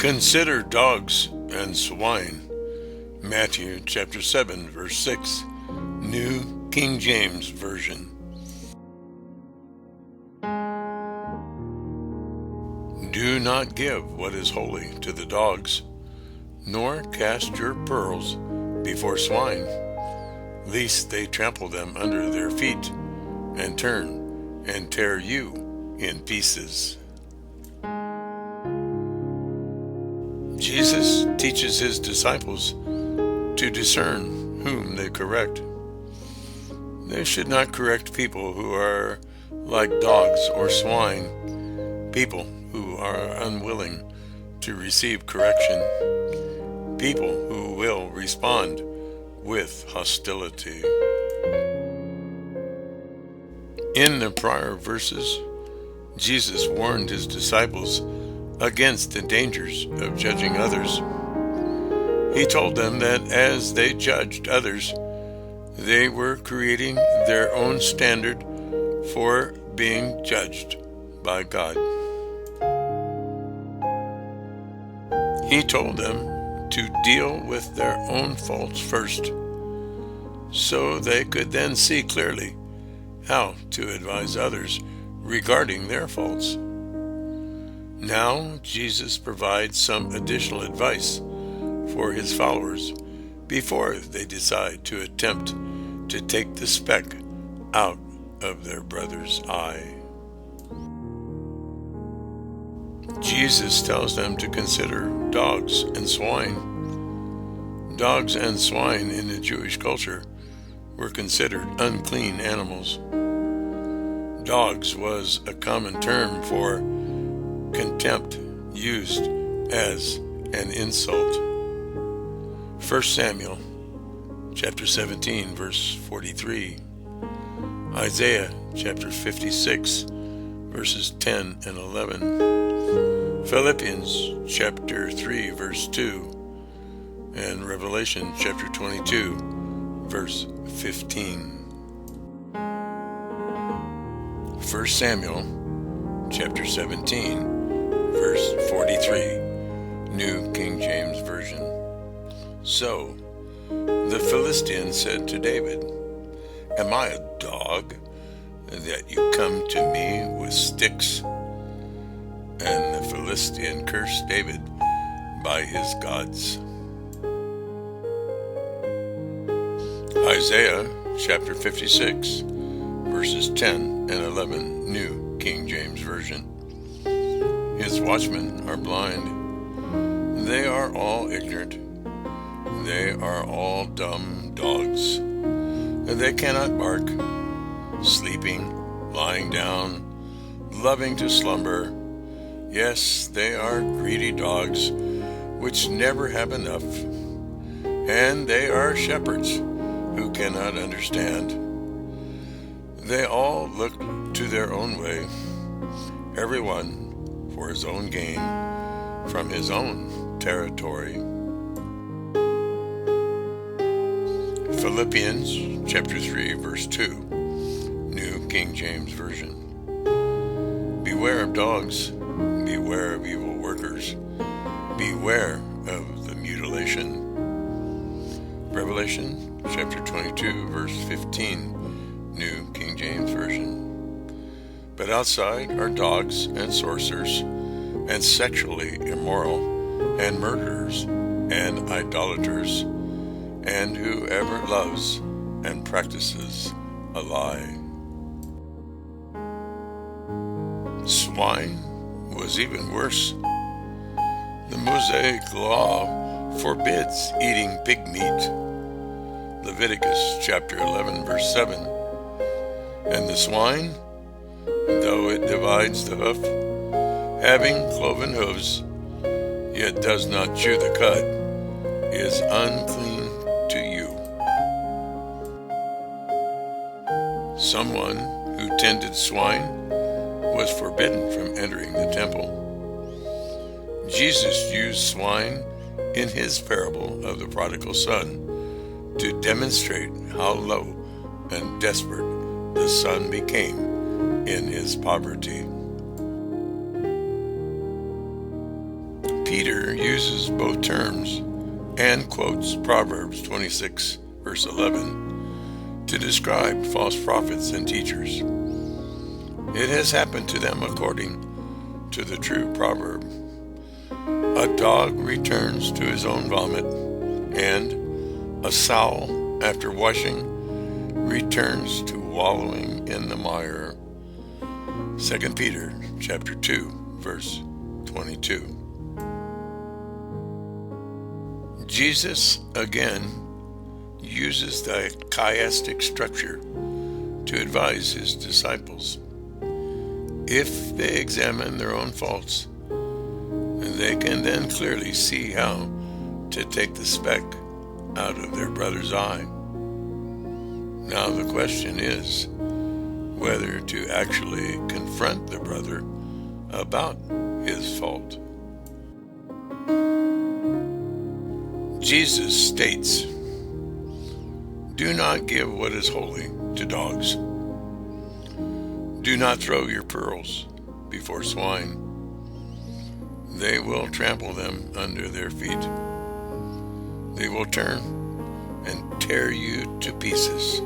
Consider dogs and swine. Matthew chapter 7, verse 6, New King James Version. Do not give what is holy to the dogs, nor cast your pearls before swine, lest they trample them under their feet, and turn and tear you in pieces. Jesus teaches his disciples to discern whom they correct. They should not correct people who are like dogs or swine, people who are unwilling to receive correction, people who will respond with hostility. In the prior verses, Jesus warned his disciples against the dangers of judging others. He told them that as they judged others, they were creating their own standard for being judged by God. He told them to deal with their own faults first, so they could then see clearly how to advise others regarding their faults. Now, Jesus provides some additional advice for his followers before they decide to attempt to take the speck out of their brother's eye. Jesus tells them to consider dogs and swine. Dogs and swine in the Jewish culture were considered unclean animals. Dogs was a common term for contempt used as an insult. 1 Samuel chapter 17 verse 43, Isaiah chapter 56 verses 10 and 11, Philippians chapter 3 verse 2, and Revelation chapter 22 verse 15. 1 Samuel chapter 17 verse 43, New King James Version. So the Philistine said to David, "Am I a dog that you come to me with sticks?" And the Philistine cursed David by his gods. Isaiah chapter 56 verses 10 and 11, New King James Version. His watchmen are blind. They are all ignorant. They are all dumb dogs. They cannot bark, sleeping, lying down, loving to slumber. Yes, they are greedy dogs, which never have enough. And they are shepherds who cannot understand. They all look to their own way, everyone for his own gain, from his own territory. Philippians chapter 3 verse 2, New King James Version. Beware of dogs, beware of evil workers, beware of the mutilation. Revelation chapter 22 verse 15, New King James Version. But outside are dogs and sorcerers, and sexually immoral, and murderers, and idolaters, and whoever loves and practices a lie. Swine was even worse. The Mosaic law forbids eating pig meat. Leviticus chapter 11 verse 7. And the swine, though it divides the hoof, having cloven hooves, yet does not chew the cud, is unclean to you. Someone who tended swine was forbidden from entering the temple. Jesus used swine in his parable of the prodigal son to demonstrate how low and desperate the son became in his poverty. Peter uses both terms and quotes Proverbs 26, verse 11, to describe false prophets and teachers. It has happened to them according to the true proverb. A dog returns to his own vomit, and a sow, after washing, returns to wallowing in the mire. 2 Peter chapter 2, verse 22. Jesus again uses the chiastic structure to advise his disciples. If they examine their own faults, they can then clearly see how to take the speck out of their brother's eye. Now the question is whether to actually confront the brother about his fault. Jesus states, "Do not give what is holy to dogs. Do not throw your pearls before swine. They will trample them under their feet. They will turn and tear you to pieces."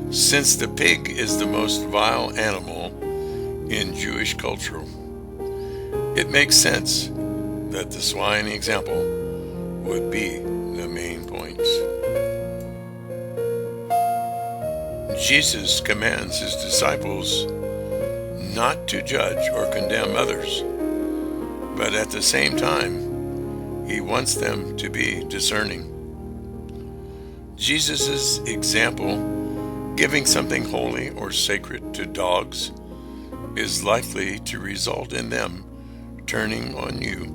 Since the pig is the most vile animal in Jewish culture, it makes sense that the swine example would be the main points. Jesus commands his disciples not to judge or condemn others, but at the same time, he wants them to be discerning. Jesus' example, giving something holy or sacred to dogs, is likely to result in them turning on you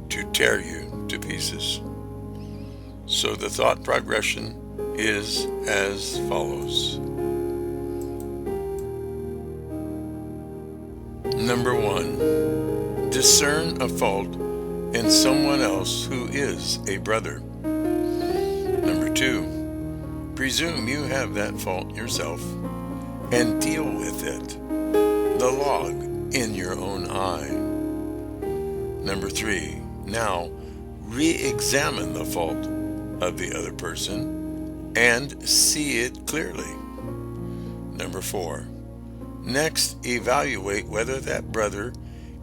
to tear you to pieces. So the thought progression is as follows. Number 1, discern a fault in someone else who is a brother. Number 2, presume you have that fault yourself and deal with it, the log in your own eye. Number 3, now re-examine the fault of the other person and see it clearly. Number 4, next evaluate whether that brother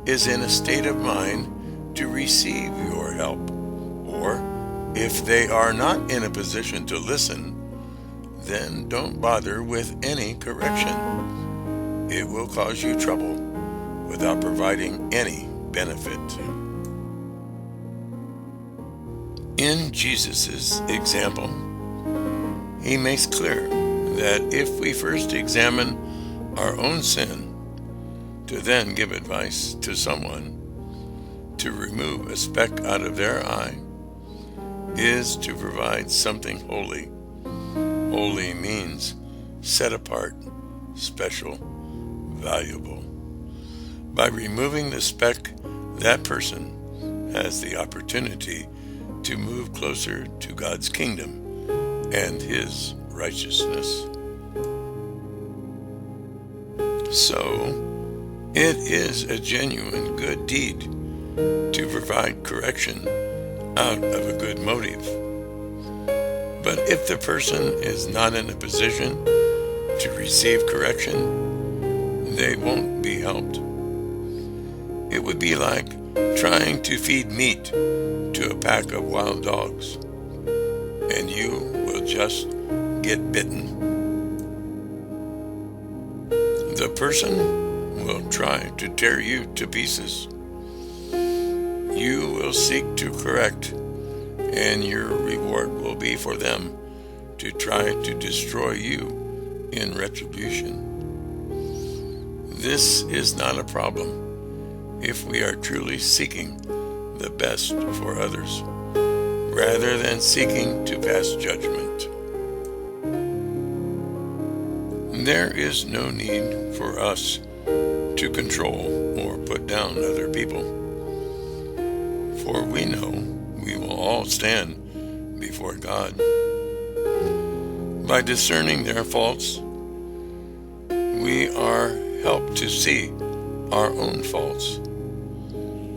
is in a state of mind to receive your help, or if they are not in a position to listen, then don't bother with any correction. It will cause you trouble without providing any benefit. In Jesus' example, he makes clear that if we first examine our own sin, to then give advice to someone to remove a speck out of their eye, is to provide something holy. Holy means set apart, special, valuable. By removing the speck, that person has the opportunity to move closer to God's kingdom and his righteousness. So, it is a genuine good deed to provide correction out of a good motive. But if the person is not in a position to receive correction, they won't be helped. It would be like trying to feed meat to a pack of wild dogs, and you will just get bitten. The person will try to tear you to pieces. You will seek to correct, and your reward will be for them to try to destroy you in retribution. This is not a problem if we are truly seeking the best for others, rather than seeking to pass judgment. There is no need for us to control or put down other people, for we know we will all stand before God. By discerning their faults, we are helped to see our own faults.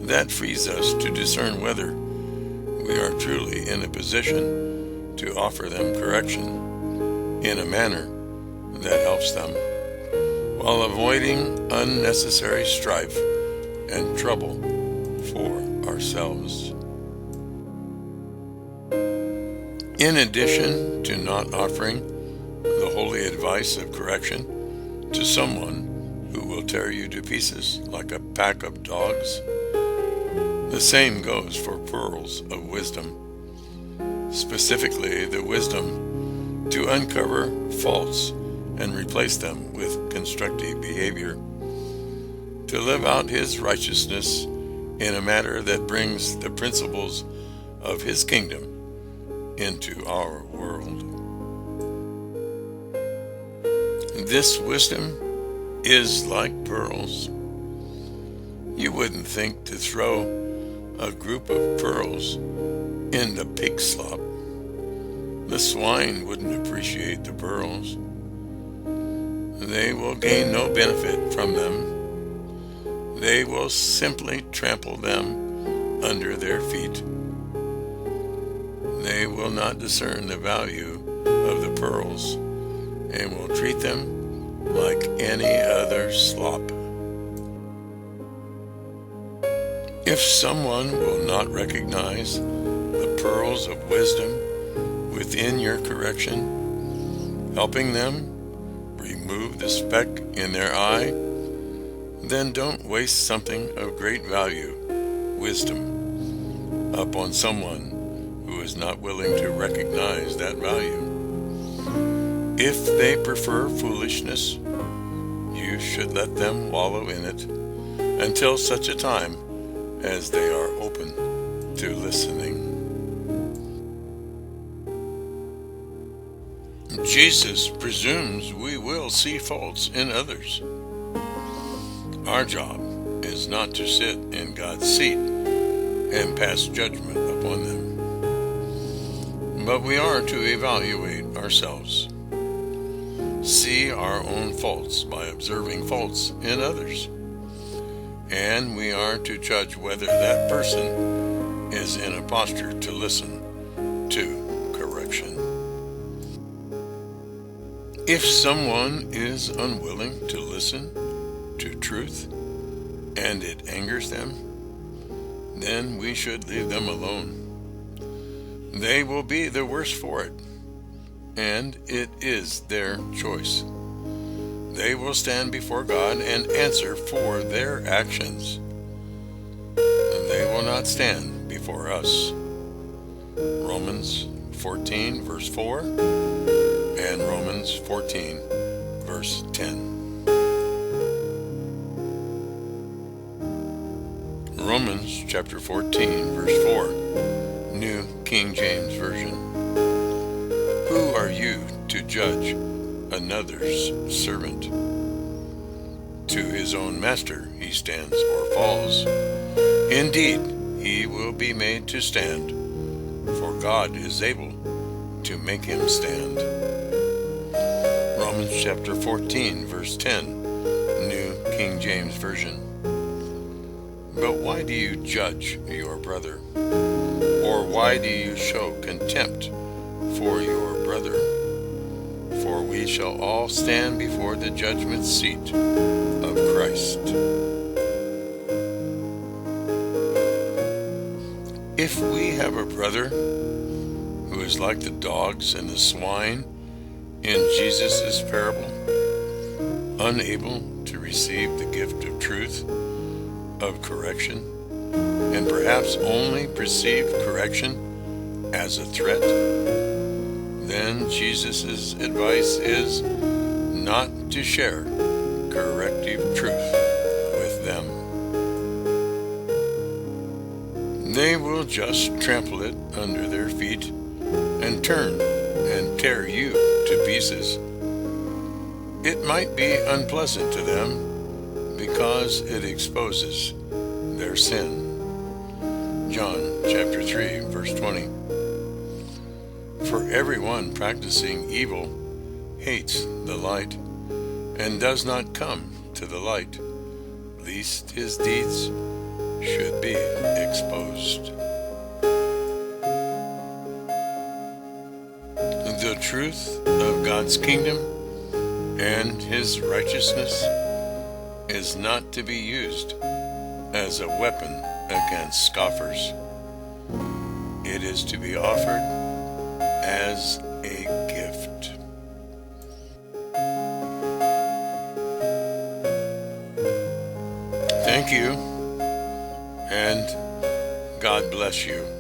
That frees us to discern whether we are truly in a position to offer them correction in a manner that helps them, while avoiding unnecessary strife and trouble for ourselves. In addition to not offering the holy advice of correction to someone who will tear you to pieces like a pack of dogs, the same goes for pearls of wisdom, specifically the wisdom to uncover faults and replace them with constructive behavior, to live out His righteousness in a manner that brings the principles of His kingdom into our world. This wisdom is like pearls. You wouldn't think to throw a group of pearls in the pig slop. The swine wouldn't appreciate the pearls. They will gain no benefit from them. They will simply trample them under their feet. They will not discern the value of the pearls and will treat them like any other slop. If someone will not recognize the pearls of wisdom within your correction, helping them remove the speck in their eye, then don't waste something of great value, wisdom, upon someone who is not willing to recognize that value. If they prefer foolishness, you should let them wallow in it until such a time as they are open to listening. Jesus presumes we will see faults in others. Our job is not to sit in God's seat and pass judgment upon them, but we are to evaluate ourselves, see our own faults by observing faults in others, and we are to judge whether that person is in a posture to listen to correction. If someone is unwilling to listen to truth and it angers them, then we should leave them alone. They will be the worse for it, and it is their choice. They will stand before God and answer for their actions. They will not stand before us. Romans 14 verse 4 and Romans 14 verse 10. Romans chapter 14 verse 4, New King James Version. Who are you to judge another's servant? To his own master he stands or falls. Indeed, he will be made to stand, for God is able to make him stand. Romans chapter 14, verse 10, New King James Version. But why do you judge your brother? Or why do you show contempt for your brother? For we shall all stand before the judgment seat of Christ. If we have a brother who is like the dogs and the swine in Jesus' parable, unable to receive the gift of truth, of correction, and perhaps only perceive correction as a threat, then Jesus' advice is not to share corrective truth with them. They will just trample it under their feet and turn and tear you to pieces. It might be unpleasant to them because it exposes their sin. John chapter 3 verse 20. For everyone practicing evil hates the light and does not come to the light, lest his deeds should be exposed. The truth of God's kingdom and His righteousness is not to be used as a weapon against scoffers. It is to be offered as a gift. Thank you, and God bless you.